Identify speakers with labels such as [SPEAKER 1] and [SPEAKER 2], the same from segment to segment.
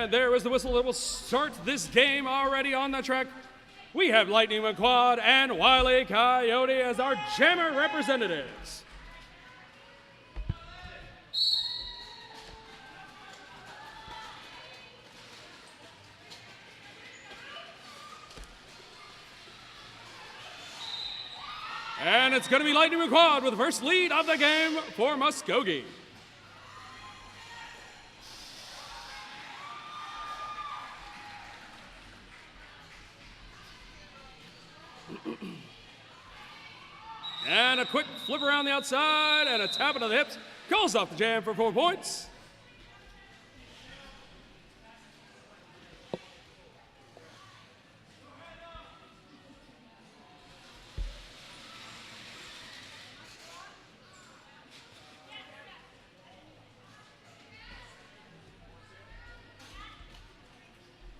[SPEAKER 1] And there is the whistle that will start this game already on the track. We have Lightning McQuad and Wile E. Coyote as our jammer representatives. And it's going to be Lightning McQuad with the first lead of the game for Muscogee. And a quick flip around the outside and a tap into the hips. Calls off the jam for 4 points.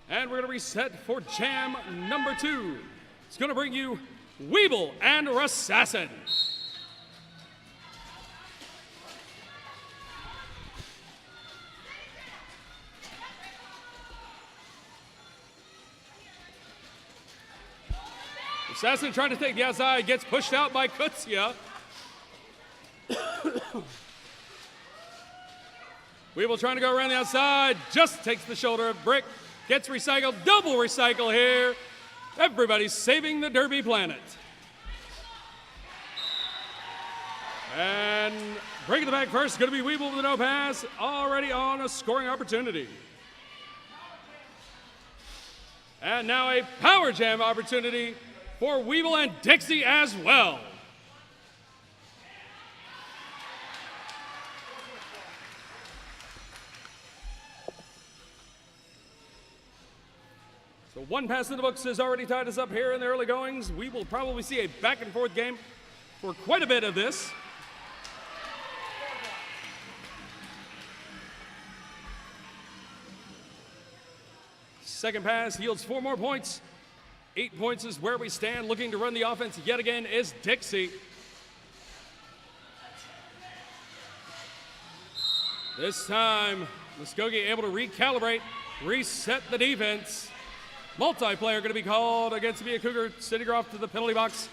[SPEAKER 1] And we're going to reset for jam number 2. It's going to bring you Weeble and Rassassin. Rassassin trying to take the outside, gets pushed out by Kutsia. Weeble trying to go around the outside, just takes the shoulder of Brick, gets recycled, double recycle here. Everybody's saving the Derby planet. And breaking the back first, going to be Weeble with a no pass, already on a scoring opportunity. And now a power jam opportunity for Weeble and Dixie as well. So one pass in the books has already tied us up here in the early goings. We will probably see a back and forth game for quite a bit of this. Second pass yields 4 more points. 8 points is where we stand. Looking to run the offense yet again is Dixie. This time, Muscogee able to recalibrate, reset the defense. Multiplayer going to be called against the Cougar, sending her off to the penalty box.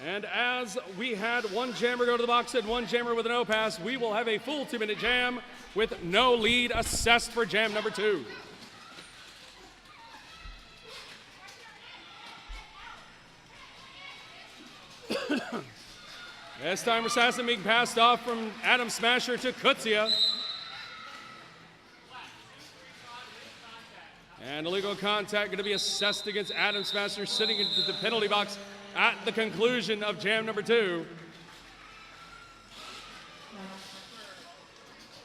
[SPEAKER 1] And as we had one jammer go to the box and one jammer with a no pass, we will have a full 2-minute jam with no lead assessed for jam number 2. This time, Rassassin being passed off from Adam Smasher to Kutsia. And illegal contact going to be assessed against Adam Smasher, sitting into the penalty box at the conclusion of jam number 2.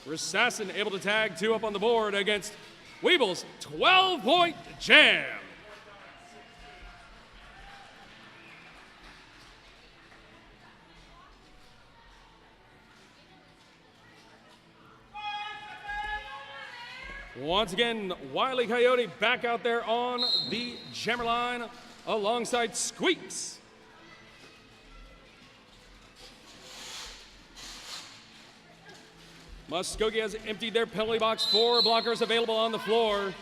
[SPEAKER 1] Rassassin able to tag 2 up on the board against Weeble's 12-point jam. Once again, Wile E. Coyote back out there on the jammer line alongside Squeaks. Muscogee has emptied their penalty box. 4 blockers available on the floor.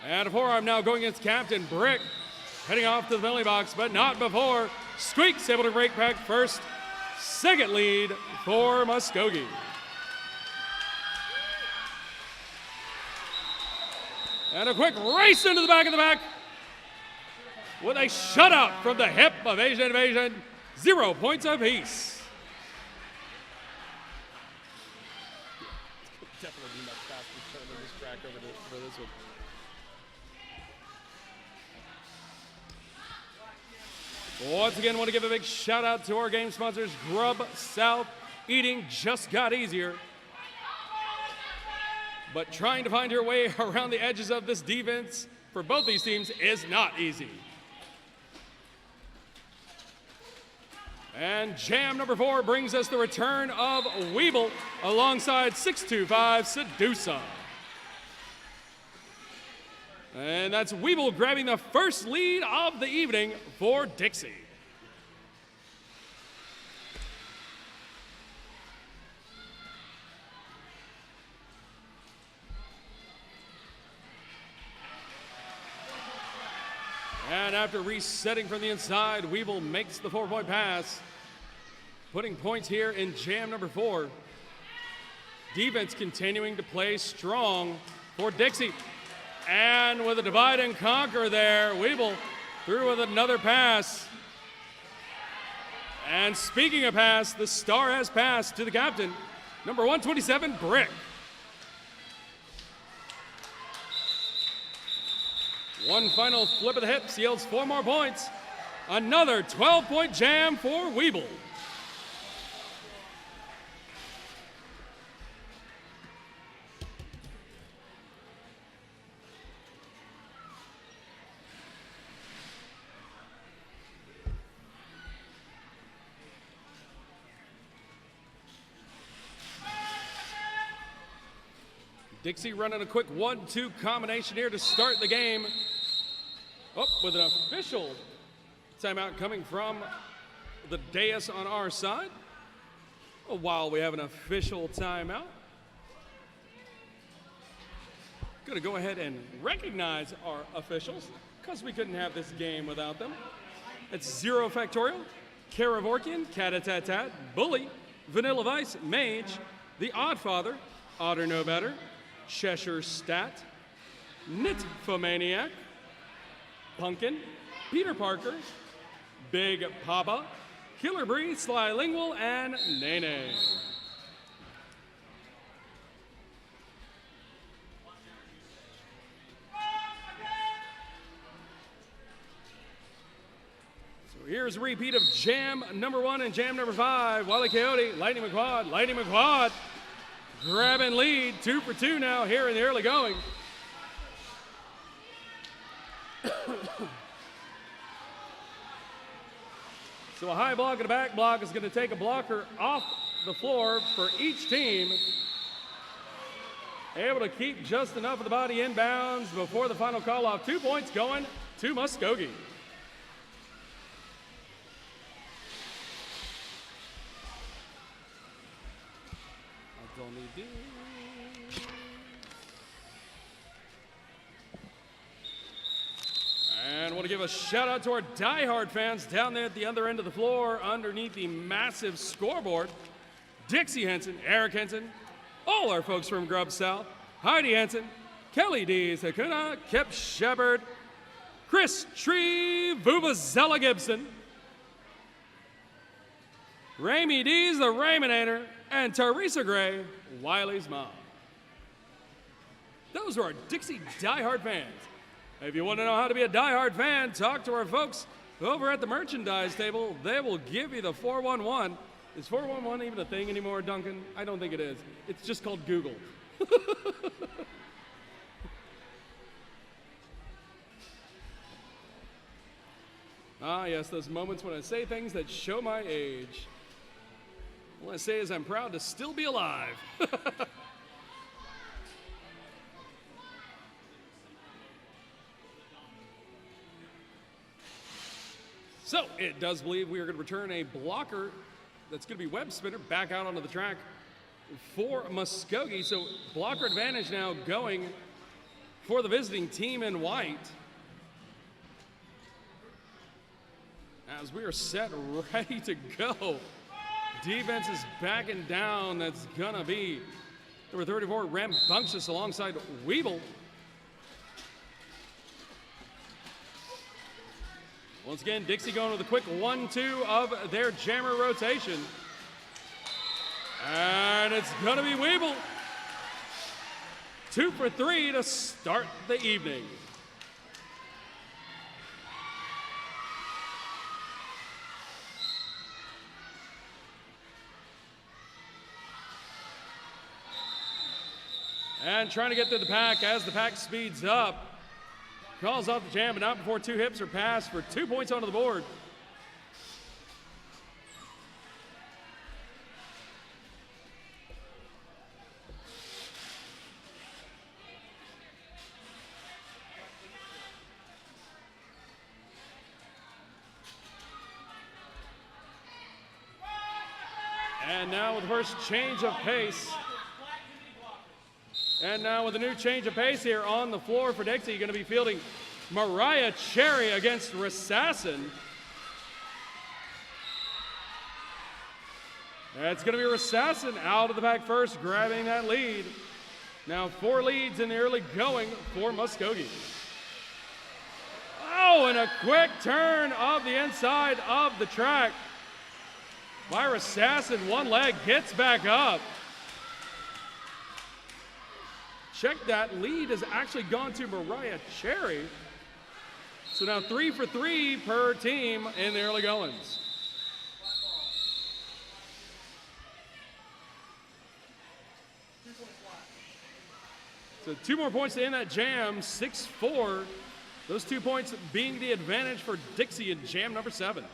[SPEAKER 1] And a forearm now going against Captain Brick. Heading off to the penalty box, but not before Squeaks able to break back first. Second lead for Muscogee. And a quick race into the back with a shutout from the hip of Asian Invasion. 0 points apiece. Definitely be much faster turn than this track over for this one. Once again, want to give a big shout out to our game sponsors, Grub South. Eating just got easier. But trying to find your way around the edges of this defense for both these teams is not easy. And jam number 4 brings us the return of Weeble alongside 625 Sedusa. And that's Weeble grabbing the first lead of the evening for Dixie. after resetting from the inside, Weeble makes the 4-point pass, putting points here in jam number 4. Defense continuing to play strong for Dixie. And with a divide and conquer there, Weeble through with another pass. And speaking of pass, the star has passed to the captain, number 127, Brick. One final flip of the hips yields 4 more points. Another 12-point jam for Weeble. Dixie running a quick 1-2 combination here to start the game. Oh, with an official timeout coming from the dais on our side. While we have an official timeout, gonna go ahead and recognize our officials because we couldn't have this game without them. It's Zero Factorial, Karavorkian, Catatat, Bully, Vanilla Vice, Mage, The Oddfather, Otter No Better, Cheshire Stat, Nitfomaniac, Pumpkin, Peter Parker, Big Papa, Killer Bree, Sly Lingual, and Nene. So here's a repeat of jam number 1 and jam number 5. Wile E. Coyote, Lightning McQuad, grabbing lead, 2 for 2 now here in the early going. So a high block and a back block is going to take a blocker off the floor for each team. Able to keep just enough of the body inbounds before the final call off. 2 points going to Muscogee. And want to give a shout out to our diehard fans down there at the other end of the floor underneath the massive scoreboard. Dixie Henson, Eric Henson, all our folks from Grub South, Heidi Henson, Kelly D. Sakuna, Kip Shepard, Chris Tree, Vuvuzela Gibson, Ramey D's the Raymonator, and Teresa Gray, Wiley's mom. Those are our Dixie diehard fans. If you want to know how to be a diehard fan, talk to our folks over at the merchandise table. They will give you the 411. Is 411 even a thing anymore, Duncan? I don't think it is. It's just called Google. Ah, yes, those moments when I say things that show my age. All I say is I'm proud to still be alive. So it does believe we are going to return a blocker that's going to be web spinner back out onto the track for Muscogee. So blocker advantage now going for the visiting team in white. As we are set, ready to go. Defense is backing down. That's going to be number 34, Rambunctious alongside Weeble. Once again, Dixie going with a quick 1-2 of their jammer rotation. And it's going to be Weeble. 2 for 3 to start the evening. And trying to get through the pack as the pack speeds up. Calls off the jam, but not before 2 hips are passed for 2 points onto the board. And now with the first change of pace. And now with a new change of pace here on the floor for Dixie, going to be fielding Mariah Cherry against Rassassin. It's going to be Rassassin out of the pack first, grabbing that lead. Now 4 leads in the early going for Muscogee. Oh, and a quick turn of the inside of the track by Rassassin. One leg gets back up. Check that, lead has actually gone to Mariah Cherry. So now 3 for 3 per team in the early goings. So 2 more points to end that jam, 6-4. Those 2 points being the advantage for Dixie in jam number 7.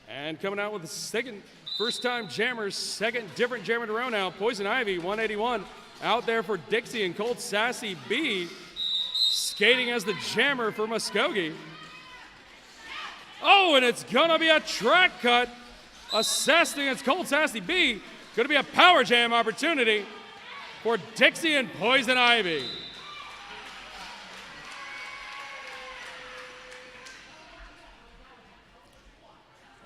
[SPEAKER 1] And coming out with the second first-time jammers, second different jammer in a row now, Poison Ivy, 181, out there for Dixie, and Cold Sassy B skating as the jammer for Muscogee. Oh, and it's gonna be a track cut. Assessed against Cold Sassy B. Gonna be a power jam opportunity for Dixie and Poison Ivy.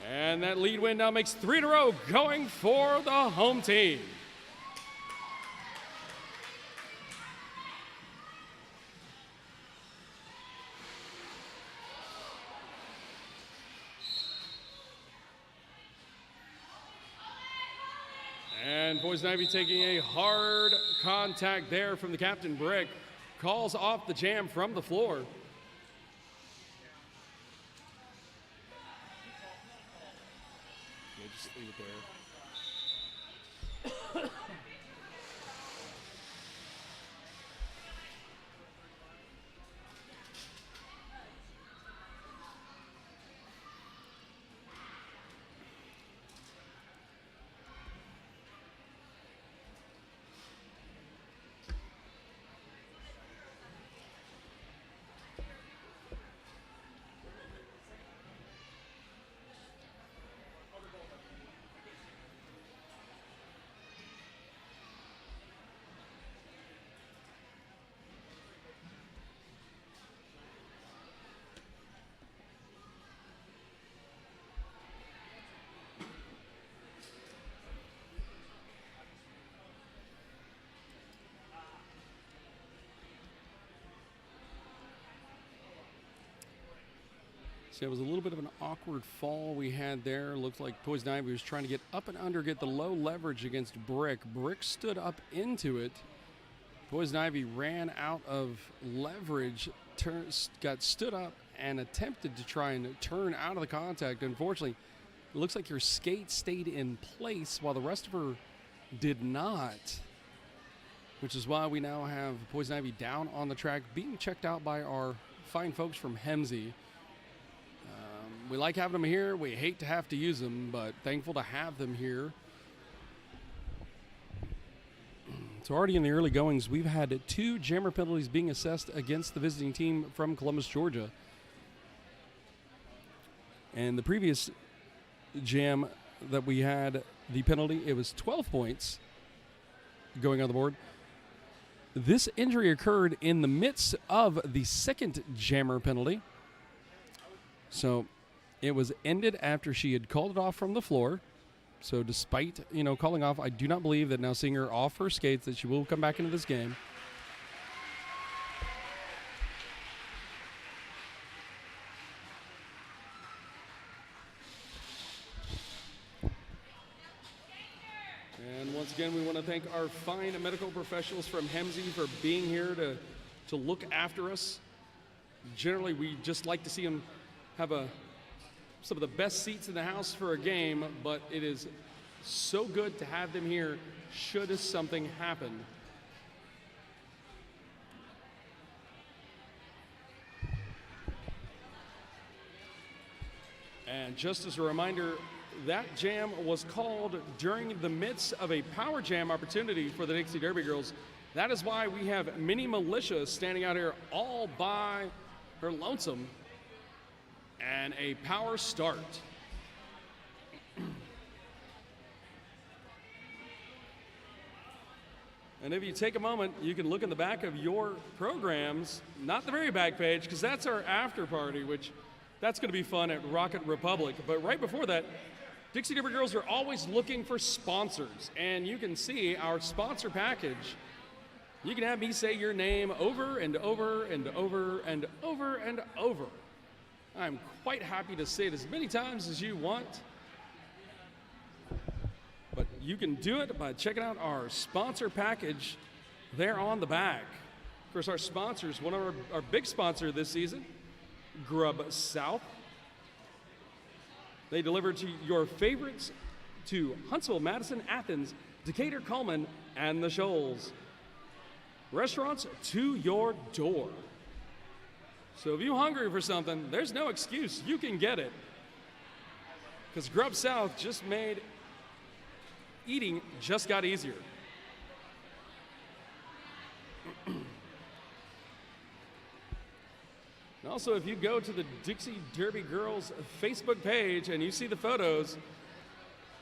[SPEAKER 1] And that lead win now makes 3 in a row going for the home team. And Poison Ivy taking a hard contact there from the captain, Brick. Calls off the jam from the floor. Yeah, just leave it there. So it was a little bit of an awkward fall we had there. Looked like Poison Ivy was trying to get up and under, get the low leverage against Brick. Brick stood up into it. Poison Ivy ran out of leverage, got stood up and attempted to try and turn out of the contact. Unfortunately, it looks like her skate stayed in place while the rest of her did not, which is why we now have Poison Ivy down on the track being checked out by our fine folks from Hemsey. We like having them here. We hate to have to use them, but thankful to have them here. So already in the early goings, we've had 2 jammer penalties being assessed against the visiting team from Columbus, Georgia. And the previous jam that we had, the penalty, it was 12 points going on the board. This injury occurred in the midst of the second jammer penalty. So it was ended after she had called it off from the floor. So despite, calling off, I do not believe that now seeing her off her skates that she will come back into this game. And once again, we want to thank our fine medical professionals from Hemsey for being here to look after us. Generally, we just like to see them have some of the best seats in the house for a game, but it is so good to have them here should something happen. And just as a reminder, that jam was called during the midst of a power jam opportunity for the Dixie Derby Girls. That is why we have Mini Militia standing out here all by her lonesome. and a power start. And if you take a moment, you can look in the back of your programs, not the very back page, because that's our after party, which that's going to be fun at Rocket Republic. But right before that, Dixie Derby Girls are always looking for sponsors, and you can see our sponsor package. You can have me say your name over and over and over and over and over. I'm quite happy to say it as many times as you want. But you can do it by checking out our sponsor package there on the back. Of course, our sponsors, one of our big sponsor this season, Grub South. They deliver to your favorites to Huntsville, Madison, Athens, Decatur, Cullman, and the Shoals. Restaurants to your door. So if you're hungry for something, there's no excuse. You can get it. Because Grub South just made eating just got easier. And also, if you go to the Dixie Derby Girls Facebook page and you see the photos,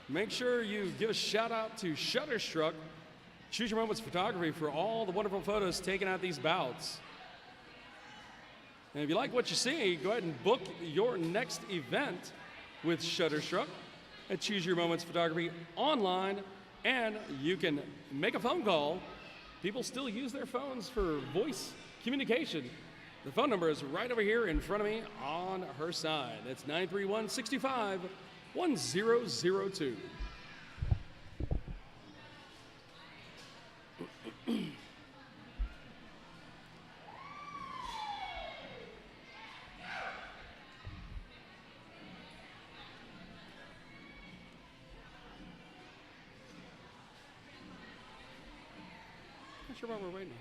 [SPEAKER 1] make sure you give a shout out to Shutterstruck, Choose Your Moments Photography, for all the wonderful photos taken at these bouts. And if you like what you see, go ahead and book your next event with Shutterstruck at Choose Your Moments Photography online, and you can make a phone call. People still use their phones for voice communication. The phone number is right over here in front of me on her side. That's 931-65-1002. Not sure why we're waiting.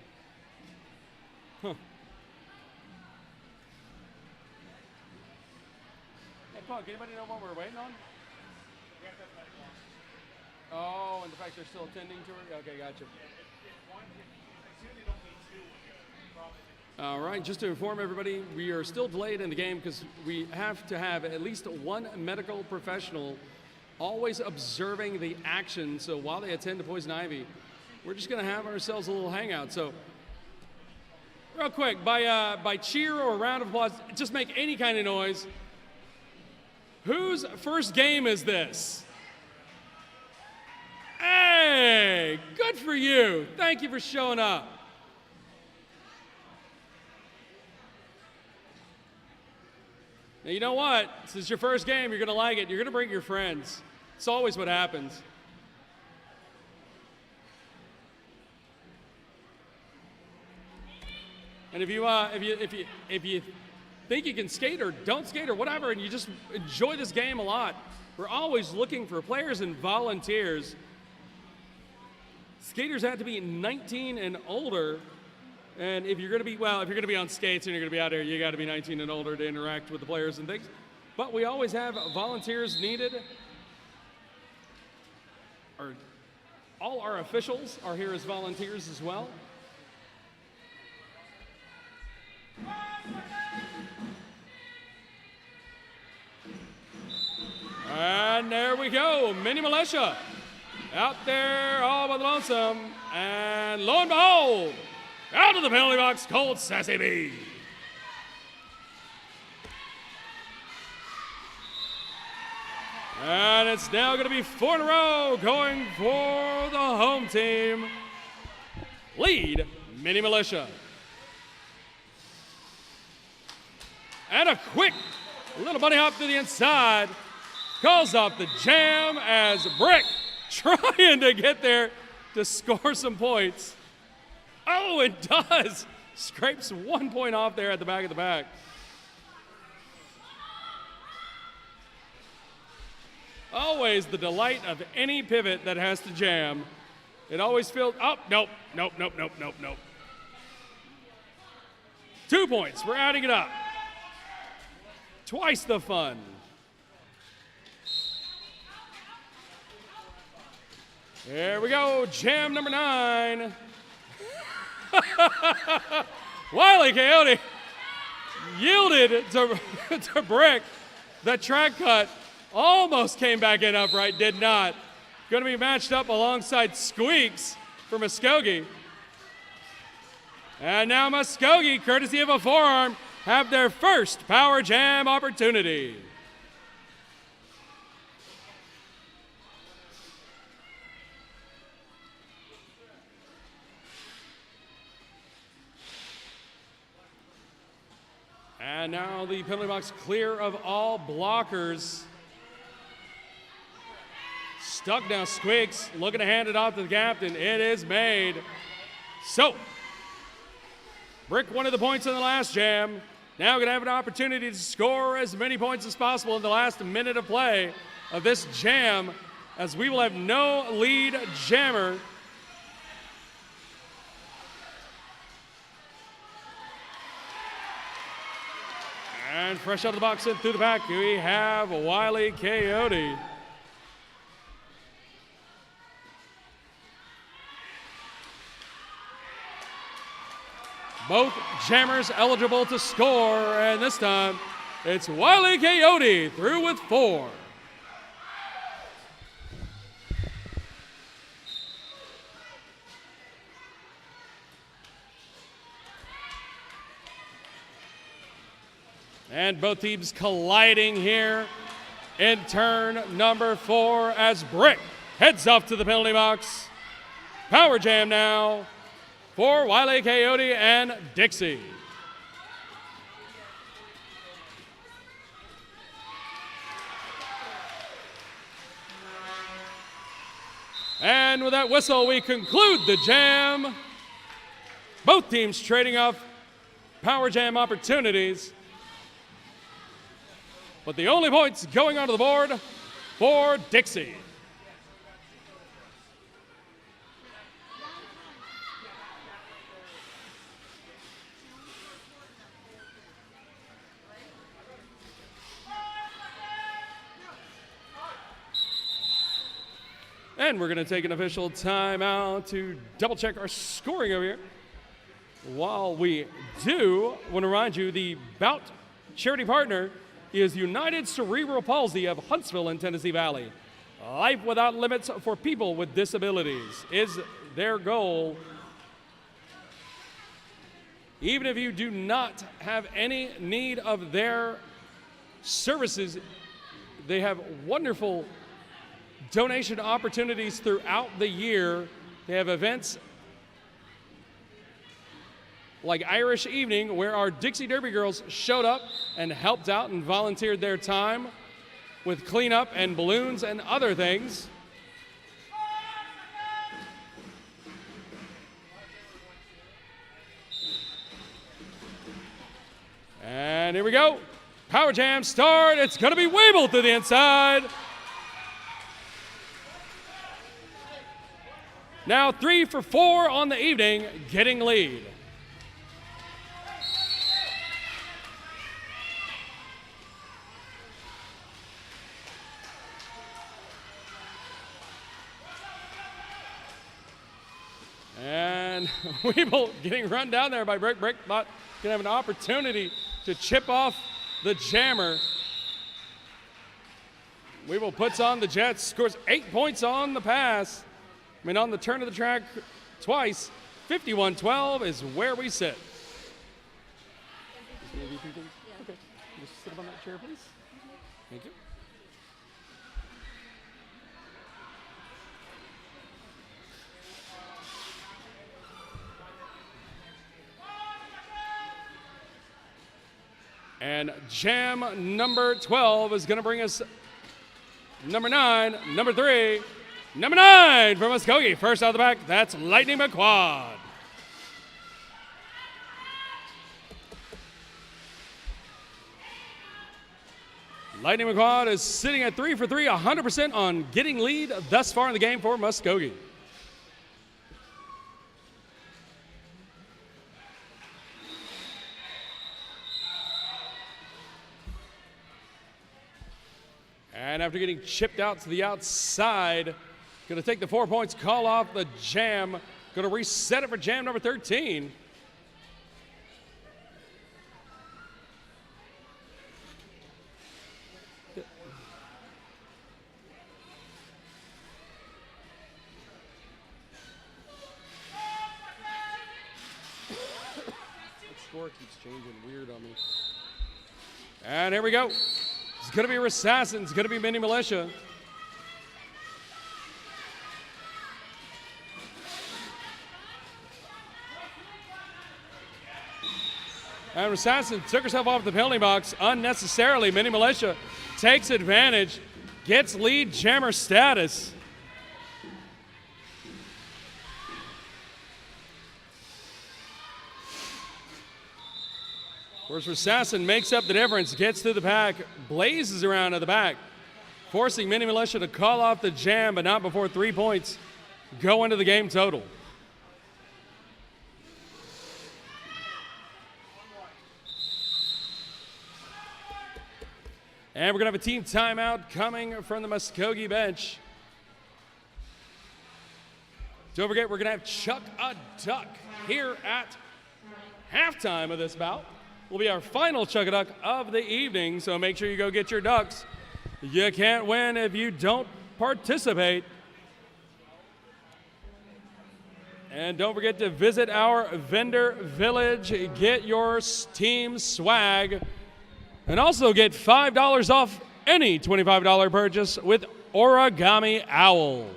[SPEAKER 1] Huh. Hey, Punk, anybody know what we're waiting on? Oh, and the fact they're still attending to her? Okay, gotcha. All right, just to inform everybody, we are still delayed in the game because we have to have at least one medical professional always observing the action. So while they attend to Poison Ivy, we're just going to have ourselves a little hangout. So real quick, by cheer or round of applause, just make any kind of noise. Whose first game is this? Hey, good for you. Thank you for showing up. Now, you know what? Since it's your first game, you're going to like it. You're going to bring your friends. It's always what happens. And if you think you can skate or don't skate or whatever, and you just enjoy this game a lot, we're always looking for players and volunteers. Skaters have to be 19 and older, and if you're going to be on skates and you're going to be out there, you got to be 19 and older to interact with the players and things. But we always have volunteers needed. All our officials are here as volunteers as well. And there we go, Mini Militia out there all by the lonesome, and lo and behold, out of the penalty box, Cold Sassy B. And it's now going to be 4 in a row going for the home team. Lead, Mini Militia. And a quick little bunny hop to the inside. Calls off the jam as Brick trying to get there to score some points. Oh, it does. Scrapes 1 point off there at the back of the back. Always the delight of any pivot that has to jam. It always feels, oh, nope. 2 points, we're adding it up. Twice the fun. There we go, jam number 9. Wile E. Coyote yielded to Brick. The track cut almost came back in upright, did not. Going to be matched up alongside Squeaks for Muscogee. And now Muscogee, courtesy of a forearm, have their first Power Jam opportunity. And now the penalty box clear of all blockers. Stuck now, Squeaks, looking to hand it off to the captain. It is made. So, Brick wanted the points in the last jam. Now going to have an opportunity to score as many points as possible in the last minute of play of this jam, as we will have no lead jammer. And fresh out of the box and through the back, we have Wile Coyote. Both jammers eligible to score, and this time it's Wile Coyote through with 4. And both teams colliding here in turn number 4 as Brick heads off to the penalty box. Power jam now for Wile Coyote and Dixie. And with that whistle, we conclude the jam. Both teams trading off Power Jam opportunities. But the only points going onto the board for Dixie. And we're going to take an official timeout to double check our scoring over here. While we do, I want to remind you the bout charity partner is United Cerebral Palsy of Huntsville in Tennessee Valley. Life without limits for people with disabilities is their goal. Even if you do not have any need of their services, they have wonderful donation opportunities throughout the year. They have events like Irish Evening, where our Dixie Derby girls showed up and helped out and volunteered their time with cleanup and balloons and other things. And here we go. Power Jam start. It's going to be Weeble to the inside. Now 3 for 4 on the evening, getting lead. And Weeble getting run down there by Brick. Brick thought gonna have an opportunity to chip off the jammer. Weeble puts on the Jets, scores 8 points on the pass. I mean, on the turn of the track twice. 51-12 is where we sit. Okay, just sit up on that chair, please. Thank you. And jam number 12 is going to bring us number 9, number 3, number 9 from Muscogee. First out of the back, that's Lightning McQuad. Lightning McQuad is sitting at 3 for 3, 100% on getting lead thus far in the game for Muscogee. And after getting chipped out to the outside, going to take the 4 points, call off the jam. Going to reset it for jam number 13. score keeps changing weird on me. And here we go. It's going to be Assassin. It's going to be Mini Militia. And Assassin took herself off the penalty box unnecessarily. Mini Militia takes advantage, gets lead jammer status. Whereas Assassin makes up the difference, gets through the pack, blazes around to the back, forcing Mini Militia to call off the jam, but not before 3 points go into the game total. And we're going to have a team timeout coming from the Muscogee bench. Don't forget, we're going to have Chuck a Duck here at halftime of this bout. Will be our final Chuck a Duck of the evening, so make sure you go get your ducks. You can't win if you don't participate. And don't forget to visit our vendor village, get your team swag, and also get $5 off any $25 purchase with Origami Owl.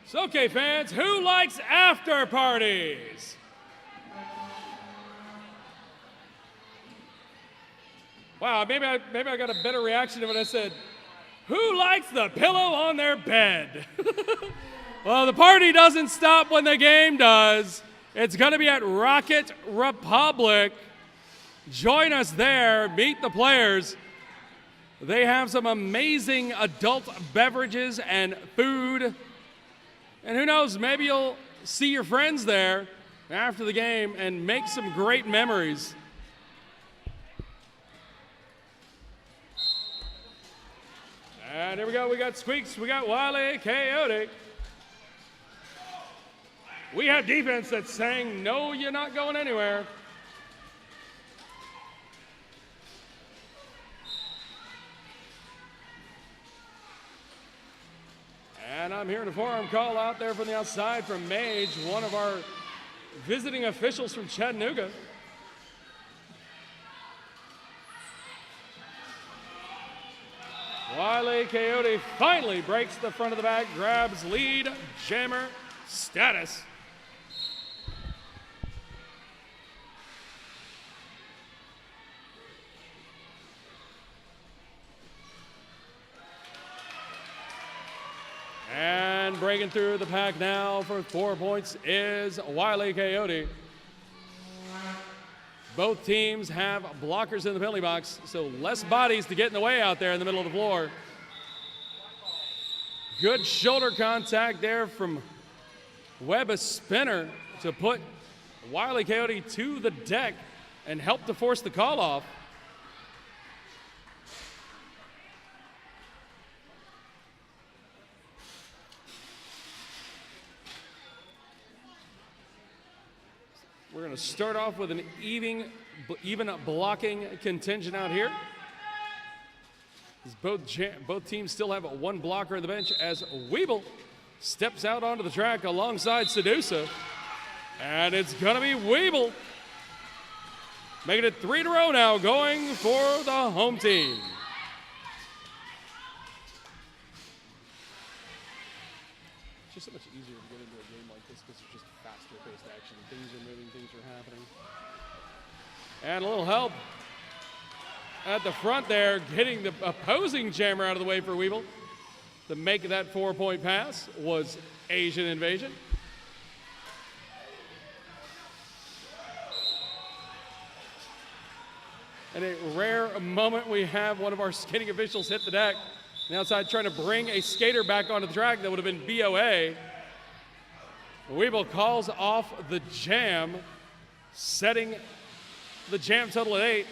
[SPEAKER 1] So, okay, fans, who likes after parties? Wow, maybe I got a better reaction when I said, who likes the pillow on their bed? Well, the party doesn't stop when the game does. It's going to be at Rocket Republic. Join us there, meet the players. They have some amazing adult beverages and food. And who knows, maybe you'll see your friends there after the game and make some great memories. And here we go, we got Squeaks, we got Wile Coyote. We have defense that's saying, no, you're not going anywhere. And I'm hearing a forearm call out there from the outside from Mage, one of our visiting officials from Chattanooga. Wile Coyote finally breaks the front of the bag, grabs lead jammer status. And breaking through the pack now for 4 points is Wile Coyote. Both teams have blockers in the penalty box, so less bodies to get in the way out there in the middle of the floor. Good shoulder contact there from Webb, a spinner, to put Wile Coyote to the deck and help to force the call off. We're going to start off with an even blocking contingent out here. As both teams still have one blocker on the bench as Weeble steps out onto the track alongside Sedusa. And it's going to be Weeble making it 3 in a row now, going for the home team. It's just so much easier to get into a game like this because it's just faster-paced action. Things are moving, things are happening. And a little help at the front there, getting the opposing jammer out of the way for Weeble. To make that 4-point pass was Asian Invasion. In a rare moment, we have one of our skating officials hit the deck. On the outside trying to bring a skater back onto the track. That would have been BOA. Weeble calls off the jam, setting the jam total at 8.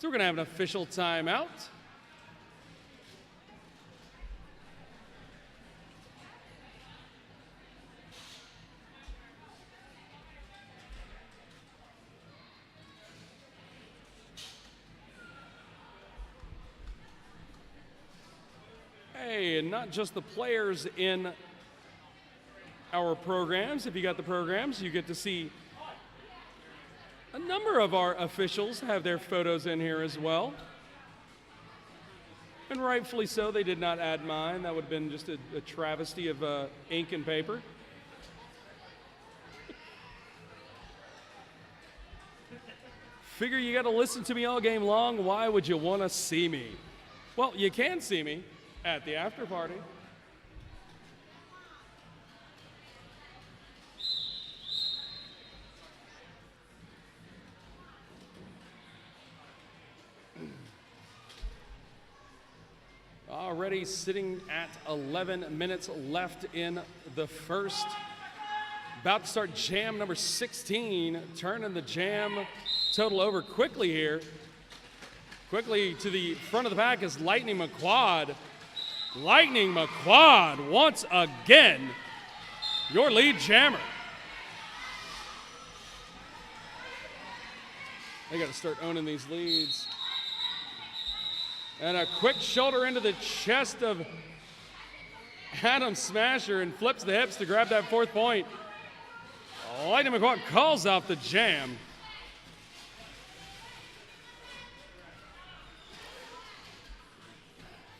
[SPEAKER 1] So we're going to have an official timeout. Hey, and not just the players in our programs. If you got the programs, you get to see a number of our officials have their photos in here as well. And rightfully so, they did not add mine. That would have been just a travesty of ink and paper. Figure you got to listen to me all game long. Why would you want to see me? Well, you can see me at the after party. Already sitting at 11 minutes left in the first. About to start jam number 16, turning the jam total over quickly here. Quickly to the front of the pack is Lightning McQuad. Lightning McQuad, once again, your lead jammer. They got to start owning these leads. And a quick shoulder into the chest of Adam Smasher and flips the hips to grab that 4th point. Lightning McQuad calls out the jam.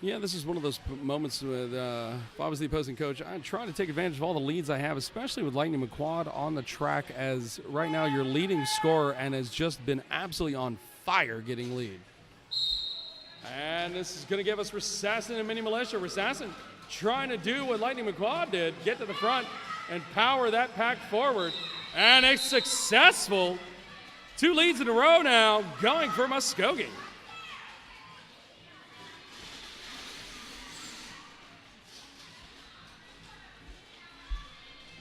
[SPEAKER 1] Yeah, this is one of those moments with, if I was the opposing coach, I'd try to take advantage of all the leads I have, especially with Lightning McQuad on the track, as right now your leading scorer and has just been absolutely on fire getting lead. And this is going to give us Rassassin and Mini Militia. Rassassin trying to do what Lightning McQuad did, get to the front and power that pack forward. And a successful 2 leads in a row now going for Muscogee.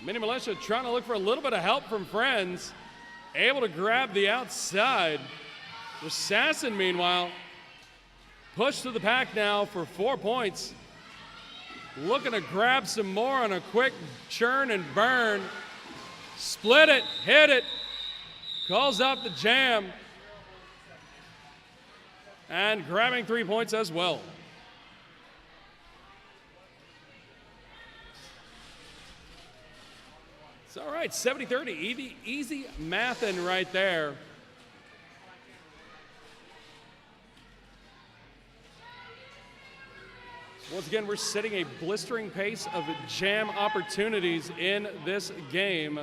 [SPEAKER 1] Mini Militia trying to look for a little bit of help from friends. Able to grab the outside. Rassassin, meanwhile, pushed to the pack now for 4 points. Looking to grab some more on a quick churn and burn. Split it, hit it. Calls out the jam. And grabbing 3 points as well. All right, 70-30, easy mathin' right there. Once again, we're setting a blistering pace of jam opportunities in this game.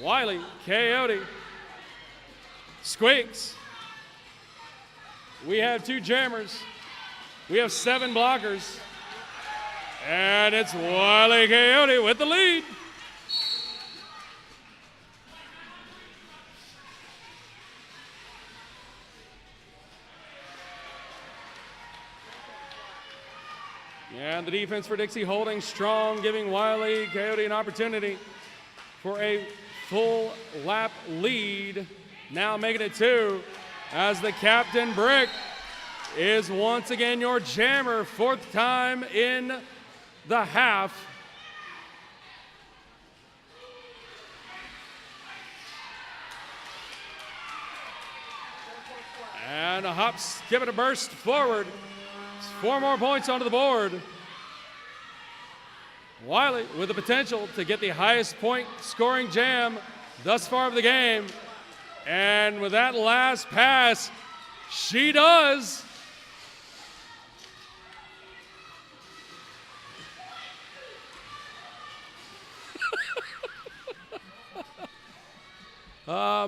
[SPEAKER 1] Wiley, Coyote, Squeaks. We have 2 jammers. We have 7 blockers. And it's Wiley Coyote with the lead. And the defense for Dixie holding strong, giving Wiley Coyote an opportunity for a full lap lead. Now making it 2 as the Captain Brick is once again your jammer, 4th time in the half. And a hop, skip, and a burst forward. 4 more points onto the board. Wiley with the potential to get the highest point scoring jam thus far of the game. And with that last pass, she does.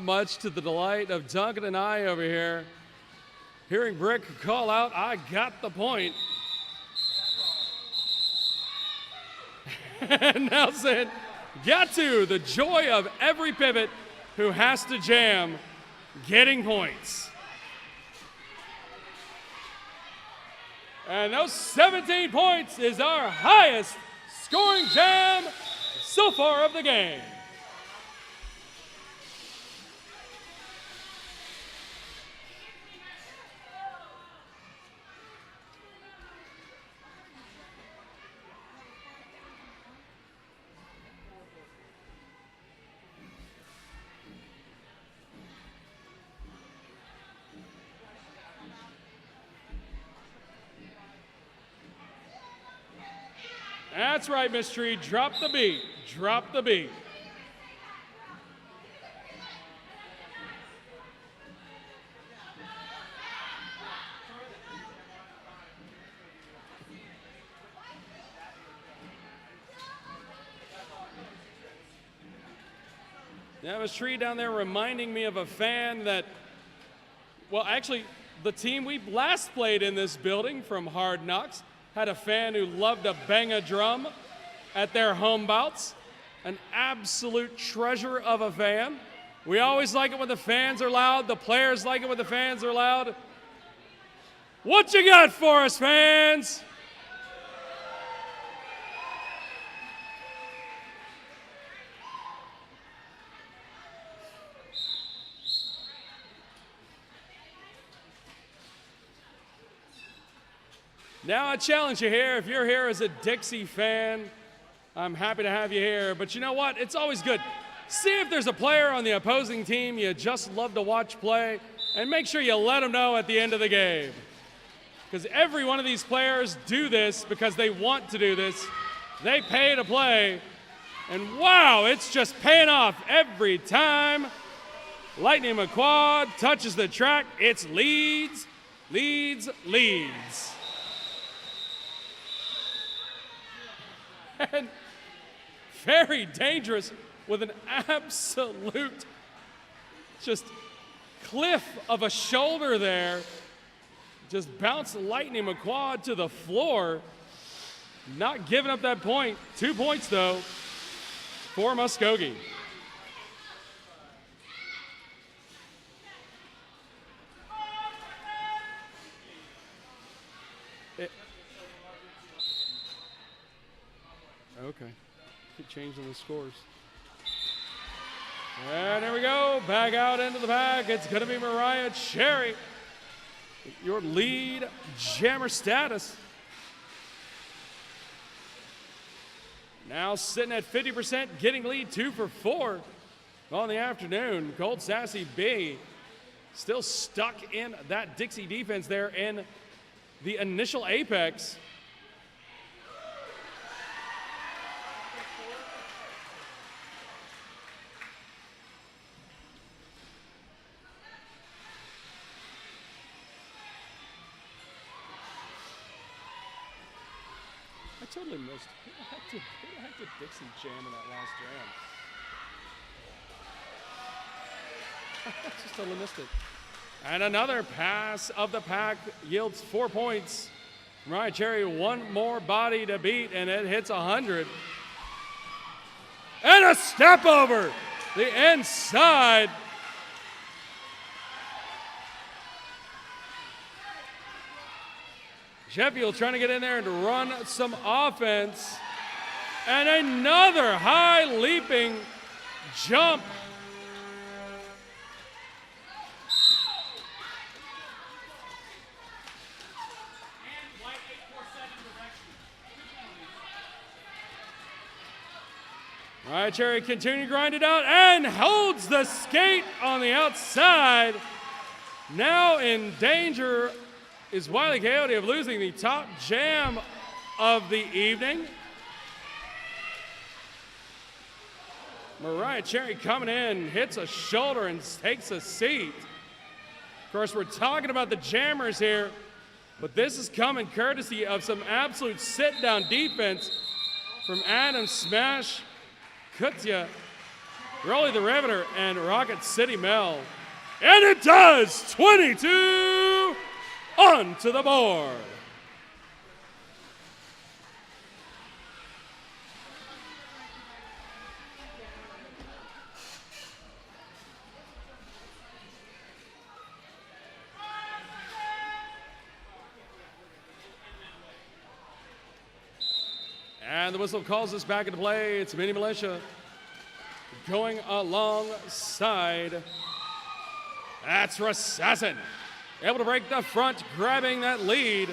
[SPEAKER 1] Much to the delight of Duncan and I over here. Hearing Brick call out, I got the point. And Nelson got to the joy of every pivot who has to jam, getting points. And those 17 points is our highest scoring jam so far of the game. That's right, Miss Tree. Drop the beat. Drop the beat. That was Tree down there reminding me of a fan that, well, actually, the team we last played in this building from Hard Knocks had a fan who loved to bang a drum at their home bouts. An absolute treasure of a fan. We always like it when the fans are loud. The players like it when the fans are loud. What you got for us, fans? Now I challenge you here. If you're here as a Dixie fan, I'm happy to have you here. But you know what? It's always good. See if there's a player on the opposing team you just love to watch play, and make sure you let them know at the end of the game. Because every one of these players do this because they want to do this. They pay to play. And wow, it's just paying off every time. Lightning McQuad touches the track. It's leads, leads, leads. And very dangerous with an absolute just cliff of a shoulder there. Just bounced Lightning McQuad to the floor. Not giving up that point. 2 points, though, for Muscogee. Okay. Keep changing the scores. And there we go. Back out into the bag. It's going to be Mariah Cherry. Your lead jammer status. Now sitting at 50%, getting lead 2 for 4 on the afternoon. Cold Sassy B still stuck in that Dixie defense there in the initial apex. I totally missed. Who the heck did Dixie jam in that last jam? I just totally missed it. And another pass of the pack yields 4 points. Mariah Cherry, one more body to beat, and it hits 100. And a step over the inside. Sheffield trying to get in there and run some offense. And another high leaping jump. Mariah Cherry continuing to grind it out and holds the skate on the outside. Now in danger is Wile E. Coyote of losing the top jam of the evening. Mariah Cherry coming in, hits a shoulder and takes a seat. Of course, we're talking about the jammers here, but this is coming courtesy of some absolute sit-down defense from Adam Smash, Kutya, Rolly the Riveter, and Rocket City Mel. And it does! 22 onto the board. And the whistle calls us back into play. It's Mini Militia going alongside. That's Rassassin. Able to break the front, grabbing that lead.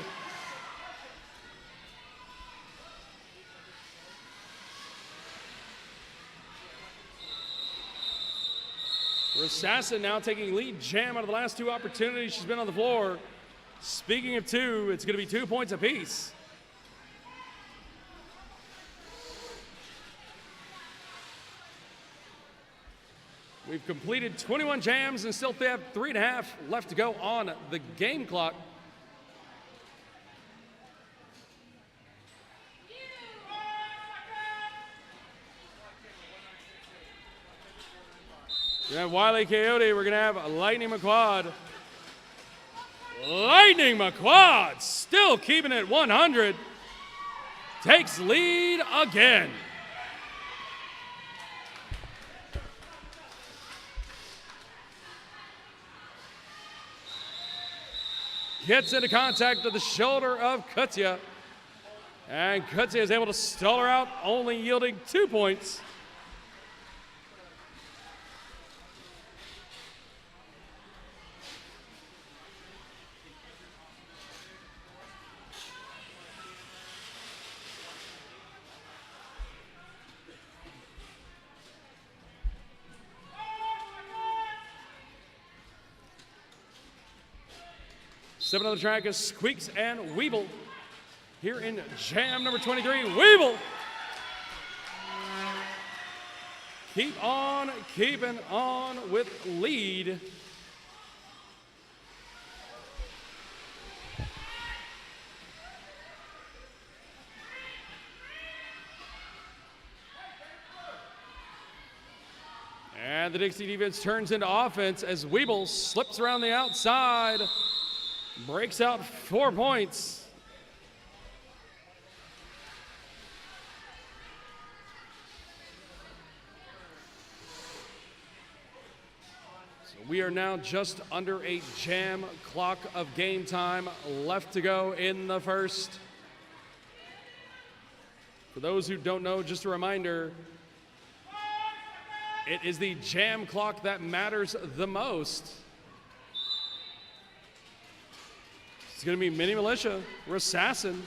[SPEAKER 1] Rassassin now taking lead jam out of the last 2 opportunities she's been on the floor. Speaking of 2, it's going to be 2 points apiece. We've completed 21 jams and still have 3.5 left to go on the game clock. We're going to have Wile E. Coyote. We're going to have Lightning McQuad. Lightning McQuad still keeping it 100. Takes lead again. Gets into contact with the shoulder of Kutsia. And Kutsia is able to stall her out, only yielding 2 points. Stepping on the track is Squeaks and Weeble. Here in jam number 23, Weeble. Keep on keeping on with lead. And the Dixie defense turns into offense as Weeble slips around the outside. Breaks out 4 points. So we are now just under a jam clock of game time left to go in the first. For those who don't know, just a reminder, it is the jam clock that matters the most. It's going to be Mini Militia or Assassin.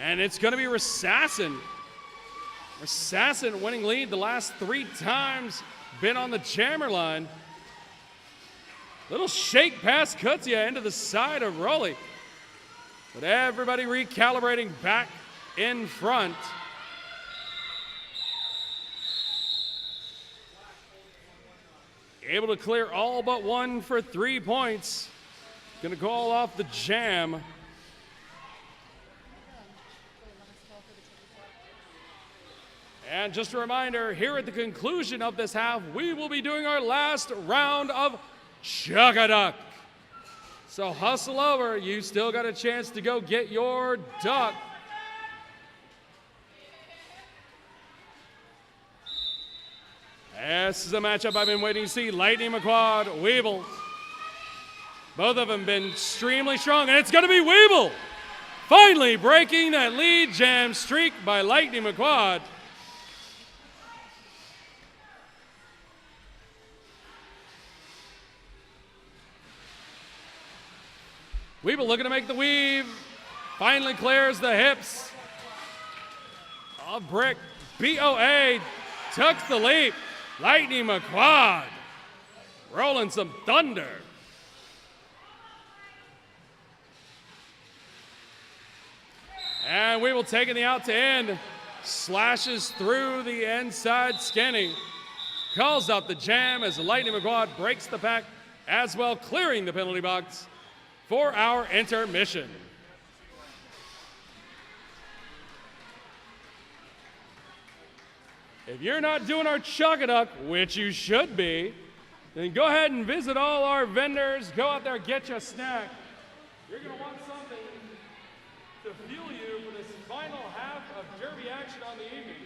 [SPEAKER 1] And it's going to be Assassin. Assassin winning lead the last 3 times, been on the jammer line. Little shake past Kutsia into the side of Rolly. But everybody recalibrating back in front. Able to clear all but one for 3 points. Gonna call off the jam. And just a reminder, here at the conclusion of this half, we will be doing our last round of Chuck-a-Duck. So hustle over, you still got a chance to go get your duck. This is a matchup I've been waiting to see. Lightning McQuad, Weeble. Both of them been extremely strong, and it's going to be Weeble. Finally breaking that lead jam streak by Lightning McQuad. Weeble looking to make the weave. Finally clears the hips. A brick. BOA tucks the leap. Lightning McQuad rolling some thunder. And Weeble taking the out to end. Slashes through the inside skinny. Calls out the jam as Lightning McQuad breaks the pack, as well clearing the penalty box for our intermission. If you're not doing our Chuck-a-Duck, which you should be, then go ahead and visit all our vendors. Go out there, get you a snack. You're going to want something to fuel you for this final half of derby action on the evening.